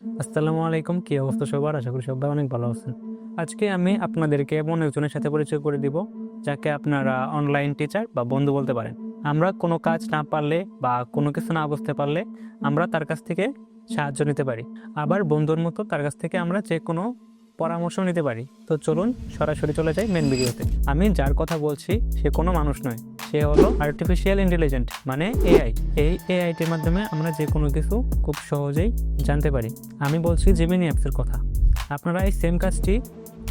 আসসালামু আলাইকুম, কি অবস্থা সবার? আশা করি সবাই অনেক ভালো আছেন। আজকে আমি আপনাদেরকে এমন একজনের সাথে পরিচয় করে দিব যাকে আপনারা অনলাইন টিচার বা বন্ধু বলতে পারেন। আমরা কোনো কাজ না পারলে বা কোনো কিছু না বুঝতে পারলে আমরা তার কাছ থেকে সাহায্য নিতে পারি। আবার বন্ধুর মতো তার কাছ থেকে আমরা যে কোনো পরামর্শ নিতে পারি। তো চলুন সরাসরি চলে যাই মেন ভিডিওতে। আমি যার কথা বলছি সে কোনো মানুষ নয়, সে হলো আর্টিফিশিয়াল ইন্টেলিজেন্ট মানে এআই। এই এআইটির মাধ্যমে আমরা যে কোনো কিছু খুব সহজেই জানতে পারি। আমি বলছি জেমিনি অ্যাপসের কথা। আপনারা এই সেম কাজটি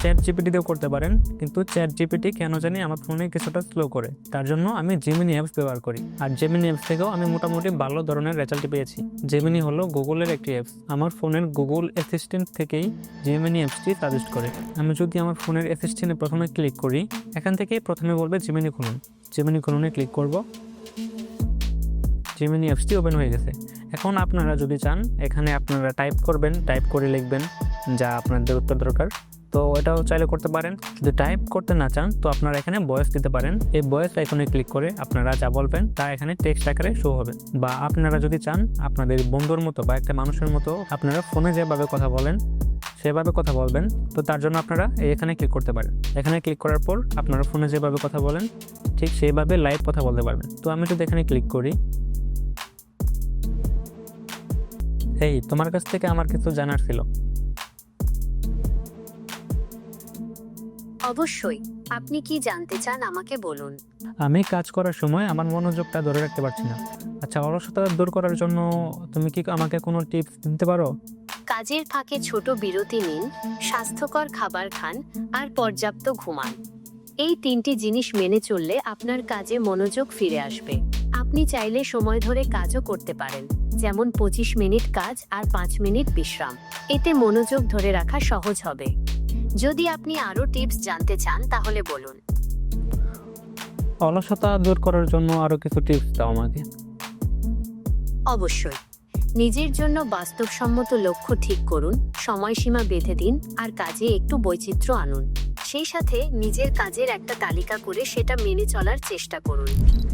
চ্যাট জিপিটিতেও করতে পারেন, কিন্তু চ্যাট জিপিটি কেন জানি আমার ফোনে কিছুটা স্লো করে। তার জন্য আমি জেমিনি অ্যাপস ব্যবহার করি, আর জেমিনি অ্যাপস থেকেও আমি মোটামুটি ভালো ধরনের রেজাল্ট পেয়েছি। জেমিনি হলো গুগলের একটি অ্যাপস। আমার ফোনের গুগল অ্যাসিস্ট্যান্ট থেকেই জেমিনি অ্যাপসটি সাজেস্ট করে। আমি যদি আমার ফোনের অ্যাসিস্ট্যান্টে প্রথমে ক্লিক করি, এখান থেকেই প্রথমে বলবে জেমিনি খুলুন। জেমিনি খুলুনে ক্লিক করব, জেমিনি অ্যাপসটি ওপেন হয়ে গেছে। এখন আপনারা যদি চান এখানে আপনারা টাইপ করবেন, টাইপ করে লিখবেন যা আপনাদের উত্তর দরকার। তো এটাও চাইলে করতে পারেন। যদি টাইপ করতে না চান তো আপনারা এখানে ভয়েস দিতে পারেন। এই ভয়েস আইকনে ক্লিক করে আপনারা যা বলবেন তা এখানে টেক্সট আকারে শো হবে। বা আপনারা যদি চান আপনাদের বন্ধুর মতো বা একটা মানুষের মতো আপনারা ফোনে যেভাবে কথা বলেন সেভাবে কথা বলবেন, তো তার জন্য আপনারা এখানে ক্লিক করতে পারেন। এখানে ক্লিক করার পর আপনারা ফোনে যেভাবে কথা বলেন ঠিক সেইভাবে লাইভ কথা বলতে পারবেন। তো আমি যদি এখানে ক্লিক করি, এই তোমার কাছ থেকে আমার কিছু জানার ছিল। অবশ্যই, আপনি কি জানতে চান আমাকে বলুন। আমি কাজ করার সময় আমার মনোযোগটা ধরে রাখতে পারছি না। আচ্ছা, অলসতা দূর করার জন্য তুমি কি আমাকে কোনো টিপস দিতে পারো? কাজের ফাঁকে ছোট বিরতি নিন, স্বাস্থ্যকর খাবার খান আর পর্যাপ্ত ঘুমান। এই 3টি জিনিস মেনে চললে আপনার কাজে মনোযোগ ফিরে আসবে। আপনি চাইলে সময় ধরে কাজও করতে পারেন, যেমন 25 মিনিট কাজ আর 5 মিনিট বিশ্রাম। এতে মনোযোগ ধরে রাখা সহজ হবে। যদি আপনি আরও টিপস জানতে চান তাহলে বলুন। অলসতা দূর করার জন্য আরো কিছু টিপস দাও আমাকে। অবশ্যই, নিজের জন্য বাস্তবসম্মত লক্ষ্য ঠিক করুন, সময়সীমা বেঁধে দিন আর কাজে একটু বৈচিত্র্য আনুন। সেই সাথে নিজের কাজের একটা তালিকা করে সেটা মেনে চলার চেষ্টা করুন।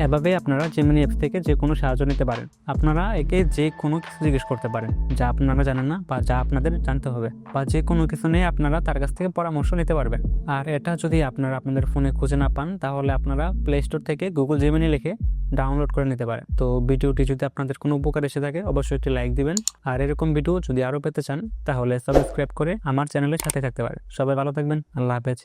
এভাবে আপনারা জেমিনি অ্যাপস থেকে যে কোনো সাহায্য নিতে পারেন। আপনারা একে যে কোনো কিছু জিজ্ঞেস করতে পারেন যা আপনারা জানেন না বা যা আপনাদের জানতে হবে, বা যে কোনো কিছু নিয়ে আপনারা তার কাছ থেকে পরামর্শ নিতে পারবেন। আর এটা যদি আপনারা আপনাদের ফোনে খুঁজে না পান তাহলে আপনারা প্লে স্টোর থেকে গুগল জেমিনি লিখে ডাউনলোড করে নিতে পারেন। তো ভিডিওটি যদি আপনাদের কোনো উপকার এসে থাকে অবশ্যই একটি লাইক দিবেন, আর এরকম ভিডিও যদি আরও পেতে চান তাহলে সাবস্ক্রাইব করে আমার চ্যানেলের সাথে থাকতে পারেন। সবাই ভালো থাকবেন, আল্লাহ হাফেজ।